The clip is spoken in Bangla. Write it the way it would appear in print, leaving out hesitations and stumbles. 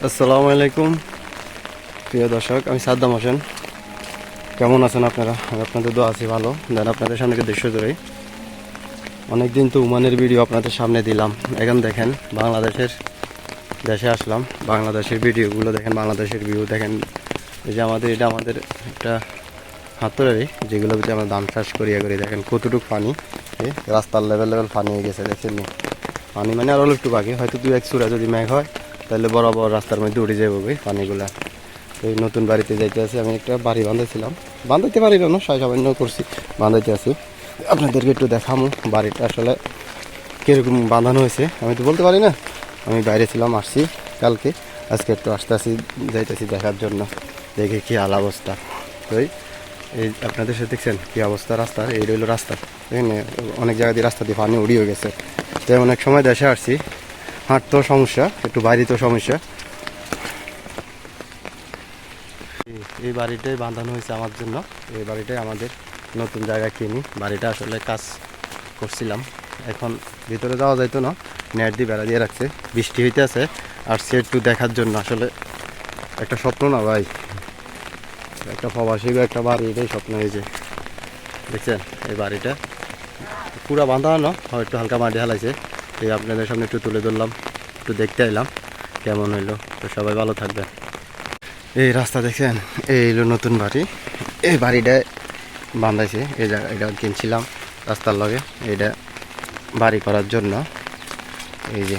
আসসালামু আলাইকুম প্রিয় দর্শক, আমি সাদ্দাম হোসেন। কেমন আছেন আপনারা? আমি আপনাদের দোয়া আছি ভালো। দেন আপনাদের সামনে দৃশ্য জুড়ে অনেকদিন তো ওমানের ভিডিও আপনাদের সামনে দিলাম। এখন দেখেন বাংলাদেশের দেশে আসলাম, বাংলাদেশের ভিডিওগুলো দেখেন, বাংলাদেশের ভিউ দেখেন। এই যে এটা আমাদের একটা হাতুড়ি, যেগুলো হচ্ছে আমরা ধান চাষ করিয়া করি। দেখেন কতটুকু পানি, রাস্তার লেভেল পানি হয়ে গেছে। দেখছেন নি পানি মানে আরও একটু বাকি, হয়তো 2-1 চূড়া যদি মেঘ হয় তাহলে বরাবর রাস্তার মধ্যে উঠে যাবো পানিগুলা। এই নতুন বাড়িতে যাইতে আছি। আমি একটা বাড়ি বাঁধাইছিলাম, বাঁধাইতে পারি না, সামান্য করছি, বাঁধাইতে আছি। আপনাদেরকে একটু দেখামো বাড়িটা আসলে কীরকম বাঁধানো হয়েছে। আমি তো বলতে পারি না, আমি বাইরে ছিলাম, আসছি কালকে, আজকে একটু আসতে আসি যাইতেছি দেখার জন্য, দেখে কী হাল অবস্থা। তো এই আপনাদের সাথে দেখছেন কী অবস্থা রাস্তার। এই রইল রাস্তা, এখানে অনেক জায়গা দিয়ে রাস্তা দিয়ে পানি উড়িয়ে গেছে। তাই অনেক সময় দেশে আসছি, হাঁটতেও সমস্যা, একটু বাড়িতেও সমস্যা। এই বাড়িটাই বাঁধানো হয়েছে আমার জন্য। এই বাড়িটাই আমাদের নতুন জায়গা কিনি। বাড়িটা আসলে কাজ করছিলাম, এখন ভিতরে যাওয়া যাইতো না, নেট দিয়ে বেড়া দিয়ে রাখছে। বৃষ্টি হইতে আছে, আর সে একটু দেখার জন্য আসলে একটা স্বপ্ন না ভাই, একটা প্রবাসী একটা বাড়ি, এটাই স্বপ্ন হয়েছে। দেখছেন এই বাড়িটা পুরা বাঁধানো, একটু হালকা মাটি হালাইছে। এই আপনাদের সামনে একটু তুলে ধরলাম, একটু দেখতে এলাম কেমন হইলো। তো সবাই ভালো থাকবেন। এই রাস্তা দেখছেন, এই হলো নতুন বাড়ি। এই বাড়িটা বান্ধাইছে, এই জায়গা এটা কিনছিলাম রাস্তার লগে, এইটা বাড়ি করার জন্য। এই যে